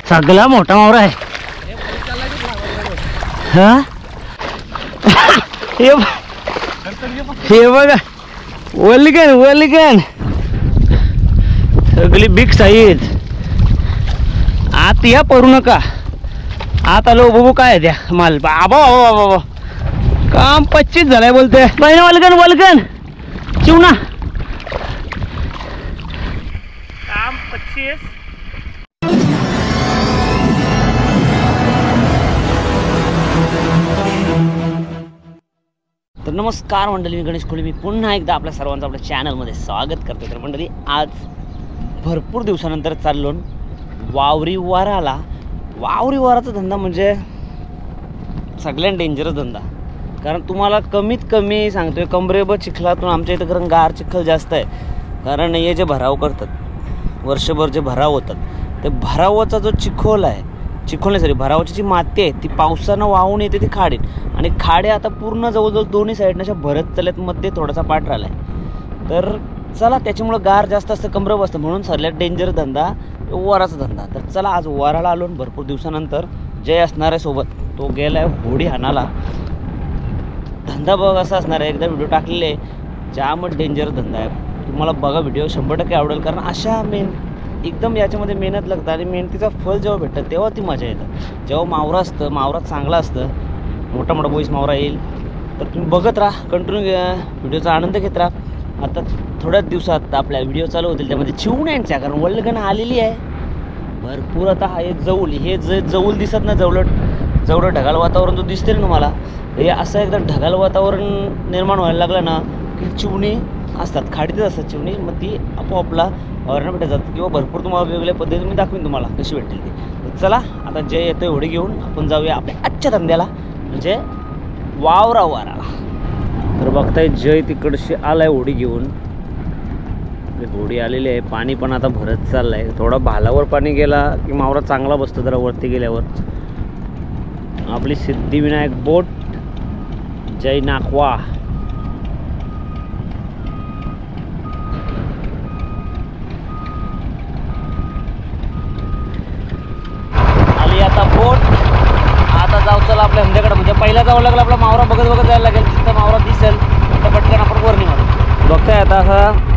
सगळा मोठा मावरा आहे हा. हे बघा वल्गन वल्गन सगळी बिग साईज. आत या पडू नका. आत आलो बघू काय आहे त्या माल. बाबा बाबा काम 25 झालाय बोलते. महिना वल्गन वल्गन चिवना काम 25. तर नमस्कार मंडळी, मी गणेश कोळी. मी पुन्हा एकदा आपल्या सर्वांचं आपल्या चॅनलमध्ये स्वागत करतो. तर मंडळी आज भरपूर दिवसानंतर चाललो वावरी वाराला. वावरी वाराचा धंदा म्हणजे सगळ्यात डेंजरस धंदा. कारण तुम्हाला कमीत कमी सांगतोय कमरेभर चिखलातून, आमच्या इथं कारण गार चिखल जास्त आहे. कारण हे जे भराव करतात वर्षभर जे भराव होतात ते भरावाचा जो चिखोल आहे, चिखोल नाही सॉरी भरावाची जी माती आहे ती पावसानं वाहून येते ती खाडीत. आणि खाडे आता पूर्ण जवळजवळ दोन्ही साईडनं अशा भरत चालत, मध्ये थोडासा पाठ राहिला आहे. तर चला त्याच्यामुळं गार जास्त असतं, कमरं बसतं, म्हणून सगळ्यात डेंजर धंदा वाराचा धंदा. तर चला आज वाराला आलो. भरपूर दिवसानंतर जय असणार आहे सोबत. तो गेला आहे होडी हाणाला. धंदा बघ असा असणार आहे. एकदा व्हिडिओ टाकलेले ज्यामध्ये डेंजर धंदा आहे. तुम्हाला बघा व्हिडिओ 100% आवडेल. कारण अशा एकदम याच्यामध्ये मेहनत लागतं आणि मेहनतीचं फळ जेव्हा भेटतं तेव्हा ती मजा येतं. जेव्हा मावरा असतं, मावरात चांगला असतं, मोठा मोठा बोईस मावरा येईल तर तुम्ही बघत राहा, कंटिन्यू व्हिडिओचा आनंद घेत राहा. आता थोड्याच दिवसात आपल्या व्हिडिओ चालू होतील त्यामध्ये चिवण्यांच्या, कारण वल्गन आलेली आहे भरपूर. आता हे जवळ, हे जवळ दिसत ना, जवळ ढगाळ वातावरण जो दिसते ना तुम्हाला, हे असं एकदम ढगाळ वातावरण निर्माण व्हायला लागलं ना की चिवणी असतात, खाडीतच असतात चिवणी. मग ती आपोआपला वावरानं भेटत जातात किंवा भरपूर तुम्हाला वेगवेगळ्या पद्धतीने मी दाखवीन तुम्हाला कशी भेटेल ती. तर चला आता जय येतोय होडी घेऊन, आपण जाऊया आपल्या आजच्या धंद्याला म्हणजे वावरा वाराला. तर बघताय जय तिकडशी आलाय होडी घेऊन. होडी आलेली आहे. पाणी पण आता भरत चाललंय. थोडा भालावर पाणी गेला की मावरा चांगला बसतो जरा वरती गेल्यावर. आपली सिद्धिविनायक बोट जय नाखवा. आली आता बोट. आता जाऊ चला आपल्या धंद्याकडे. म्हणजे पहिला जावं लागलं आपला मावरा बघत बघत जायला लागेल. जिथं मावरा दिसेल तर पटकन आपण वरणी मारू. बघताय आता असा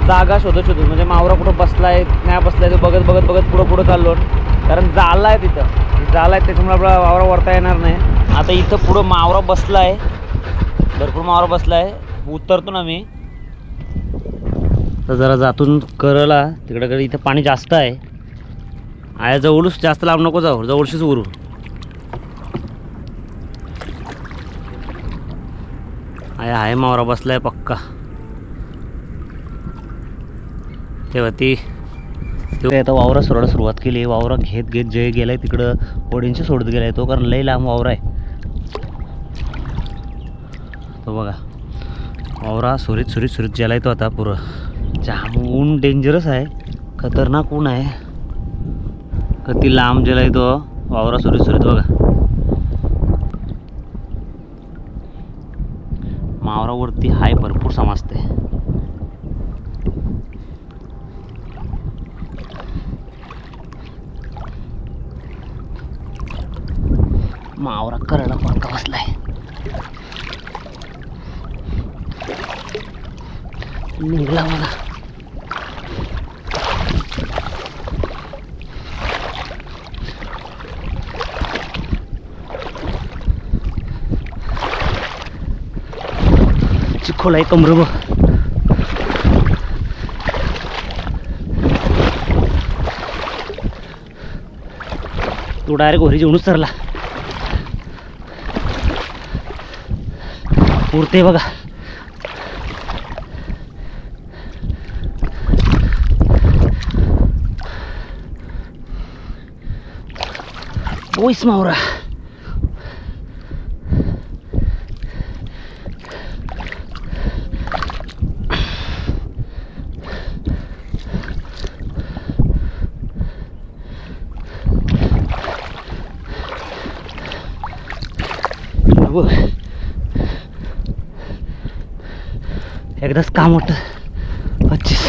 जागा शोधत म्हणजे मावरा कुठं बसलाय नाही बसलाय तो बघत बघत बघत पुढं चाललो. कारण जाला आहे तिथं, जाला आहे त्याच्यामुळे आपला वावरा वरता येणार नाही. आता इथं पुढं मावरा बसलाय, भरपूर मावरा बसलाय. उतरतो ना मी तर जरा जातून करला तिकडे. इथं पाणी जास्त आहे. आया जवळच जास्त लांब नको जाऊ, जवळशीच उरू. आया आहे मावरा बसलाय पक्का. तेव्हा ती आता वावरा सोडायला सुरुवात केली. वावरा घेत घेत जय गेलाय तिकडं होडींशी सोडत गेलाय तो, कारण लई लांब वावरा आहे तो. बघा वावरा सुरीत गेलाय तो आता पुरं. जाम ऊन डेंजरस आहे, खतरनाक ऊन आहे. कधी लांब गेलाय तो वावरा सुरीत. बघा मावरावरती हाय भरपूर समजते. मावरा करायला पक्का बसलाय. निघला मला. चिखोल आहे कमर बघ. तो डायरेक्ट घरी जेवणच सरला उरते बघा. ओईस मावरा एकदाच काम होतं. 25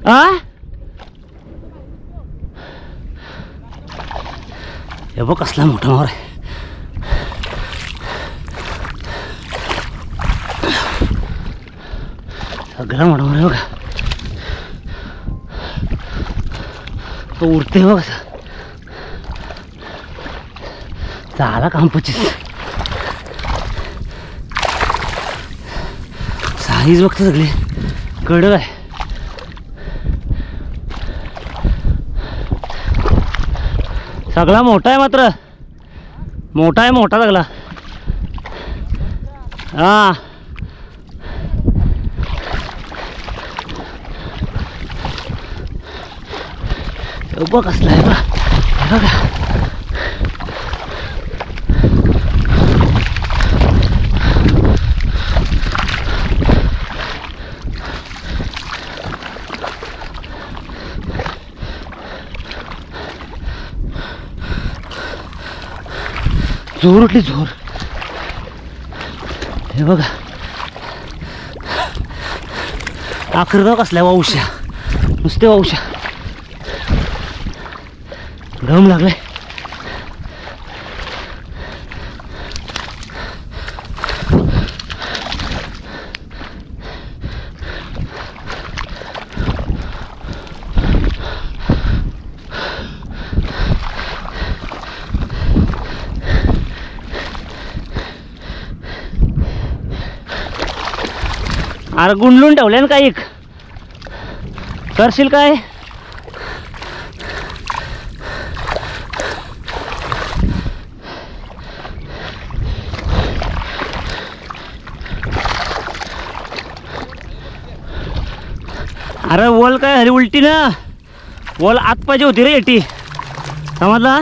हे बघ कसला मोठा मावर आहे. सगळा मोठा मावर आहे बघा. तो उडते बघ असं. झाला काम 25. साईज बघते सगळी कडक आहे. सगळा मोठा आहे, मात्र मोठा आहे, मोठा सगळा. हा बघ कसला आहे बघा. जोर उठली जोर. हे बघा आखर कसला वाऊशा, नुसते वाऊशा. दम लागलाय. अरे गुंडलून ठेवले ना काही. करशील काय? अरे वॉल काय हरी उलटी ना. वॉल आत पाहिजे होती रे एटी. समजला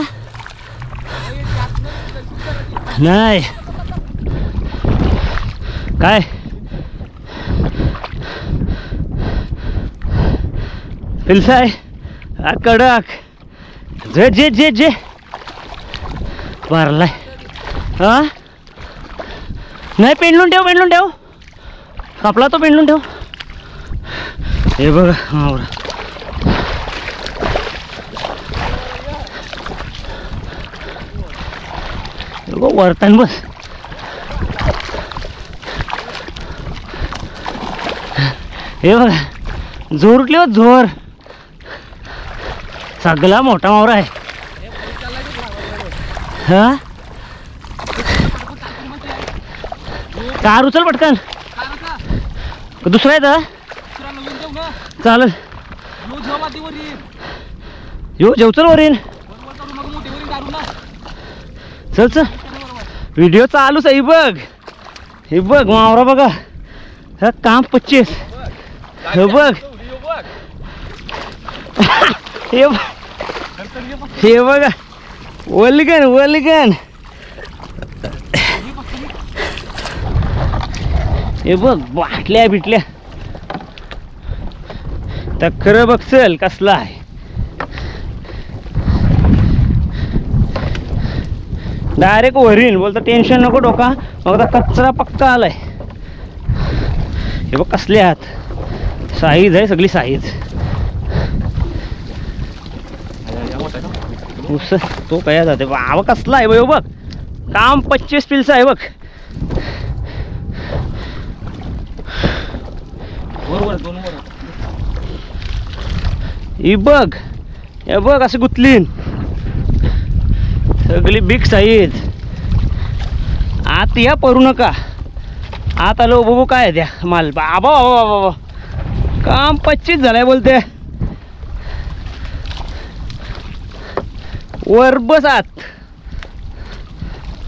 नाही काय. पिलसाय कडक. जे जे जे जे भरलाय. हा नाही पेंडलून ठेव, पेंडलून ठेव. कापला तो पेंडलून ठेव. हे बघा मावरा. वरतान बस. हे बघा जोर उठली हो जोर. सगळा मोठा मावरा आहे. हा कार उचल पटकन. दुसरा आहे तर चालेल. यो जेवचल वरीन. चल चल व्हिडिओ चालूच आहे. बघ हे बघ मावरा बघा. हा काम 25. हे बघ हे बघा वलगन वलगन. हे बघ बाटल्या बिटल्या. तर खरं बघ चल कसला आहे. डायरेक्ट वरीन बोलतो टेन्शन नको डोका. मग आता कचरा पक्का आलाय. हे बघ कसले आहात. साईज आहे सगळी साईज. तो काय जाते बाबा. कसला आहे बघ. काम 25 पिल्स आहे बघ. ही बघ. हे बघ अशी गुतलीन सगळी बिग साईज. आत या परू नका. आत आलो बघू काय द्या माल. बाबा बाबा बाबा काम 25 झालाय बोलते. वर बस आत.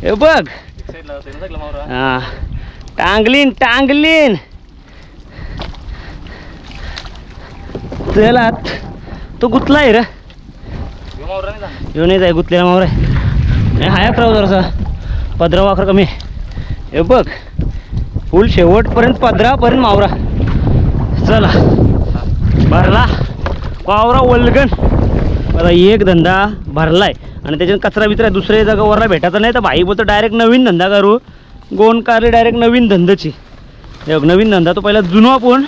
हे बघ हा टांगलीन टांगलीन. चल आत. तो गुतला आहे रे. येऊ नाही जाय गुतलेला मावर आहे. नाही हायात राहू जरासा. पदरा वाखर कमी. हे बघ फुल शेवटपर्यंत पदरापर्यंत मावरा. चला भरला वावरा वलगन. आता एक धंदा भरलाय आणि त्याच्यात कचरा बिचरा दुसऱ्या जागा वरला भेटायचा नाही. तर भाई बोलतो डायरेक्ट नवीन धंदा करू. गोन कारले डायरेक्ट नवीन धंद्याची. नवीन धंदा तो पहिला जुनो आपण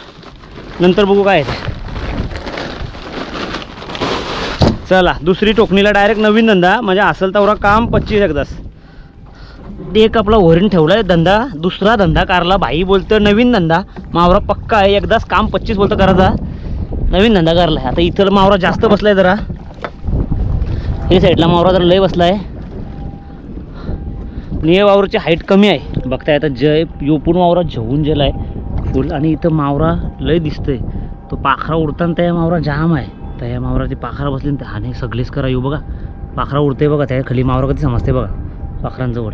नंतर बघू काय. चला दुसरी टोकणीला डायरेक्ट नवीन धंदा, म्हणजे असेल तेवढा काम 25 एकदाच. एक आपला वरीन ठेवलाय धंदा, दुसरा धंदा कारला. भाई बोलतं नवीन धंदा, मावरा पक्का आहे, एकदाच काम 25 बोलतं करायचा, नवीन धंदा करलाय. आता इथं मावरा जास्त बसलाय जरा, हे साईडला मावरा जरा लय बसलाय, निये वावराची हाईट कमी आहे. बघताय आता जय योपून वावरा झेवून गेलाय फुल, आणि इथं मावरा लय दिसतोय. तो पाखरा उडताना त्या मावरा जाम आहे, तर या मावराची पाखरा बसली ना, हाने सगळीच करा. येऊ बघा पाखरा उडते बघा, त्या खाली मावरा कधी समजते बघा पाखरांजवळ.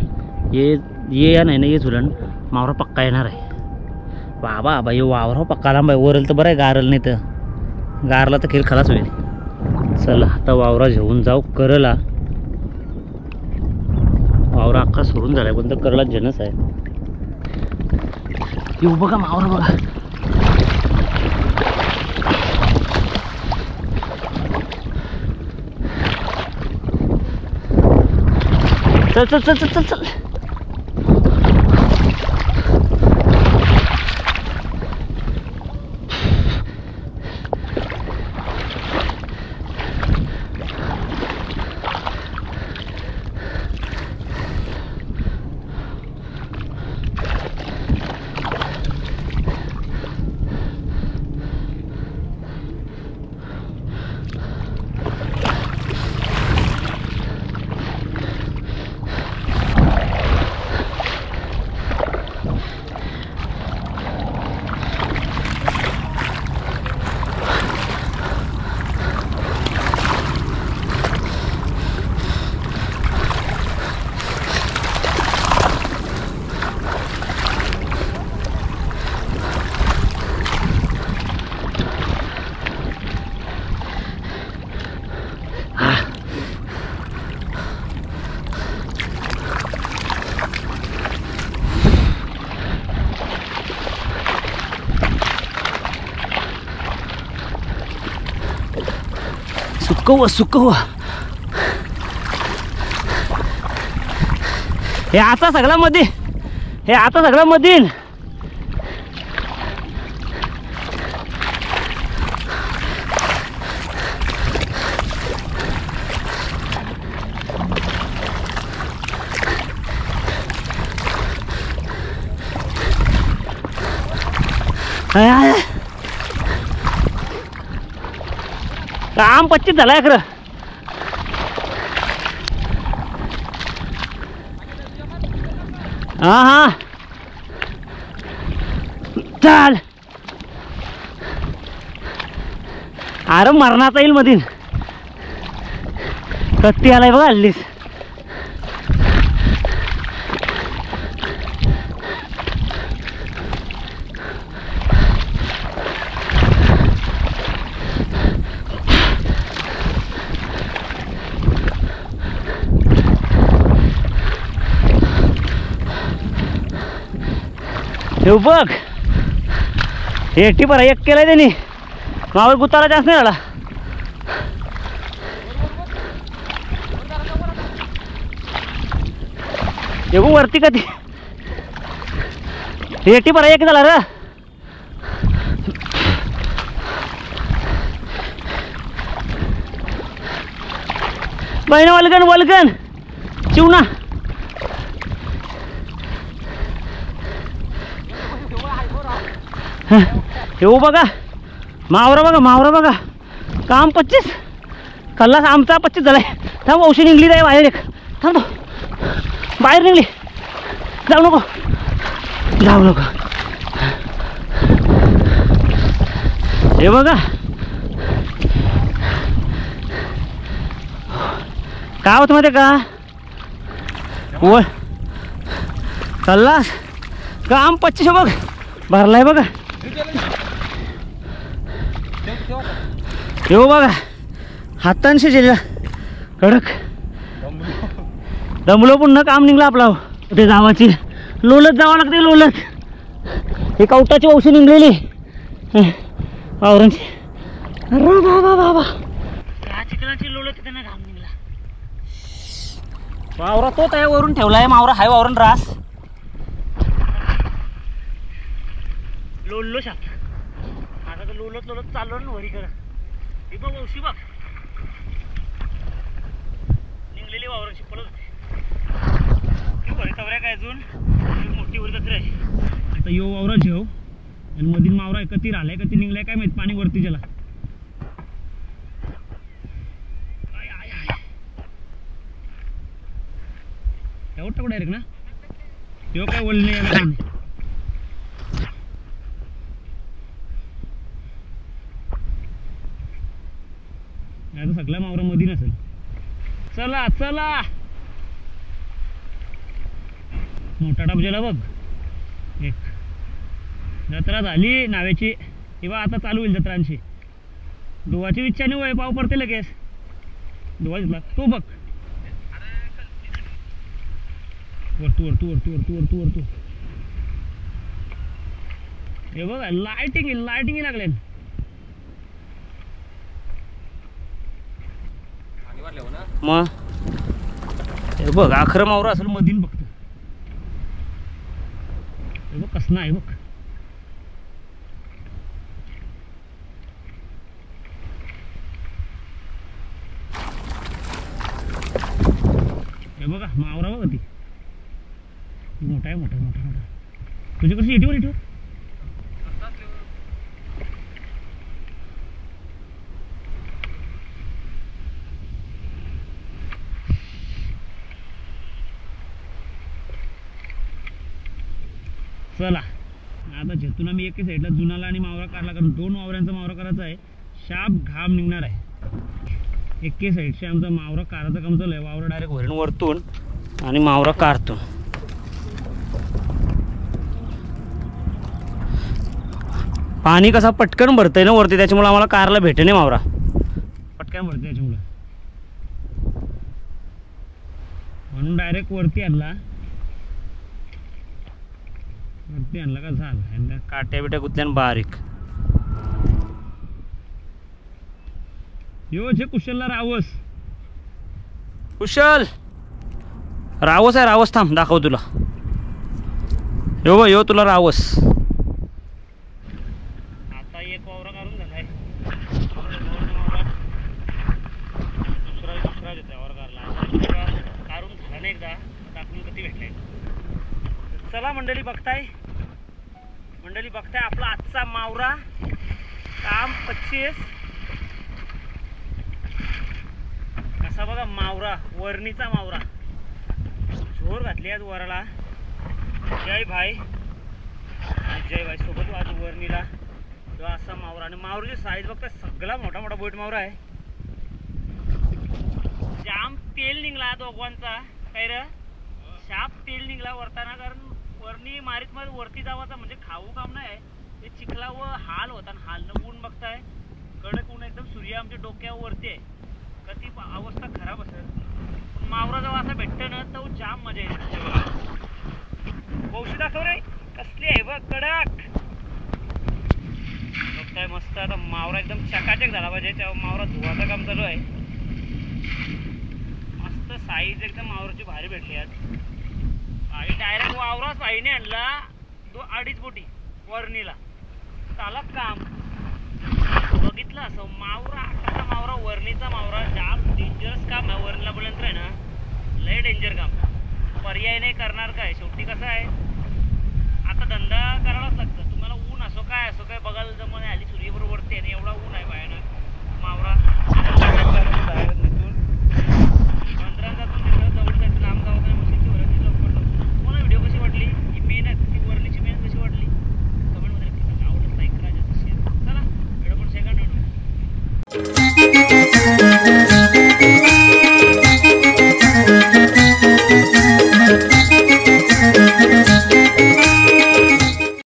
ये या नाही ना, ये झुलन मावरा पक्का येणार आहे. बाबा बाई वावरा पक्का लांब आहे, वरल तर बरं आहे, गारल नाही तर गारला तर खेळ खलाच होईल. चला आता वावरा घेऊन जाऊ करला. वावरा अख्खा सोडून झालाय, पण तर करला जनस आहे. येऊ बघा मावरा बघा, चल चल चल चल चल चल. सुकव हे आता सगळ्या मध्ये, हे आता सगळ्या मध्ये. काम 25 झालाय खरं. हा हा चाल, अरे मरणाचा येईल मधीन, कत्ती आलाय बघा हल्लीच. हे बघ एटी बरा एक केलाय त्यांनी, मावर गुताला जास्त नाही झाला. येऊ वरती कधी एटी बरा एक झाला र. बहिण वलगन वलगन चिवना. येऊ बघा मावरा बघा काम 25 कल्ला आमचा 25 झालाय. थांब औषध निघली जाय बाहेर, एक थांबतो बाहेर निघली, जाऊ नको. हे बघा काय होतं माहिती का, व कल्ला काम 25 बघ भरलाय बघा. येऊ बघा हातांशी जिल्हा कडक दमलो, पुन्हा काम निघलं आपला. ते जावाची लोलत जावं लागते, लोलत. हे कवटाची औषध निघलेली वावरांची. अरे बाबा बाबा चिकनाची लोलत त्यांना घाम निघला. वावरा तो त्या वरून ठेवलाय, मावरा हाय वावरून रास लोललो शाप. आता तर लोलत चाललो ना वरी करा. हे बघ औषधी बघ भरलेली वावराची पळत होती बरे तवऱ्या काय अजून मोठी वर कचरा आहे. आता यो वावरा जेव आणि मधील मावरा एकत्र राहिलाय का ती निघलाय काय माहित पाणी वरती ज्याला एवढं टाकू डायरेक्ट ना तेव्हा काय वळणे यायला नाही. आता सगळा मावरा मध्ये नसेल. चला चला मोठा टापजेला बघ एक जत्रा झाली नाव्याची तेव्हा आता चालू होईल जत्रांची. डोवाची इच्छा नाही होय पाव पडते लगेच डोवा तो बघ वरतू वरतू वरतू वरतू वरतू वरतू हे बघा लाइटिंग लागले. मग हे बघ आखरं मावरा असेल मधीन बघतो हे बघ कसं आहे बघ. हे बघा मावरा बघा ती मोठा आहे मोठा मोठा मोठा तुझी कशी येते चला आता जेतून आम्ही एके साईडला जुनाला आणि मावरा काढला कारण 2 मावऱ्यांचा मावरा करायचा आहे. शाप घाम निघणार आहे एके साईडशी आमचा मावरा काढायचं काम चालू आहे. वावरा डायरेक्ट वरून वरतून आणि मावरा काढतो. पाणी कसा पटकन भरतंय ना वरती त्याच्यामुळे आम्हाला कारला भेटे नाही मावरा पटकन भरते त्याच्यामुळे म्हणून डायरेक्ट वरती आणला का झाला काट्या बिट्या गुतल्यान बारीक. यो जे कुशलला रावस कुशल रावस आहे रावस थांब दाखव तुला यो तुला रावस. आता एक वावरा काढून झालाय दुसरा वावर काढला काढून झाला नाही एकदा टाकून कधी भेटलाय. चला मंडळी बघताय आपला आजचा मावरा काम 25 कसा बघा मावरा वरणीचा मावरा झोर घातली आज वराला. जय भाई सोबत आज वरणीला तो असा मावरा आणि मावराची साईज बघता सगळा मोठा मोठा बोट मावरा आहे. जाम तेल निघला दोघांचा काय रे शाप तेल निघला वरताना कारण वरणी मारीत मध्ये वरती जावाचा म्हणजे खाऊ काम नाही ते चिखला व हाल होता आणि हालनं ऊन बघताय कडक ऊन एकदम सूर्य आमच्या डोक्यावरती आहे का ती अवस्था खराब असेल. मावरा जेव्हा असा भेटतं ना तो जाम मजा येते. वौशी दाखव रे कसली आहे बघ कडक बघताय मस्त. आता मावरा एकदम चकाचक झाला पाहिजे तेव्हा मावरा धुवाचं काम चालू आहे. मस्त साईज एकदम मावराची भारी भेटली आज. डायरेक्ट वावराच बाईने आणला 2-2.5 बोटी वरणीला चालत काम बघितलं असं मावरा कसा मावरा वरणीचा मावरा जाम डेंजरस काम आहे. वरणीला बोलल्यानंतर आहे ना लय डेंजर काम पर्याय नाही करणार काय शेवटी कसं आहे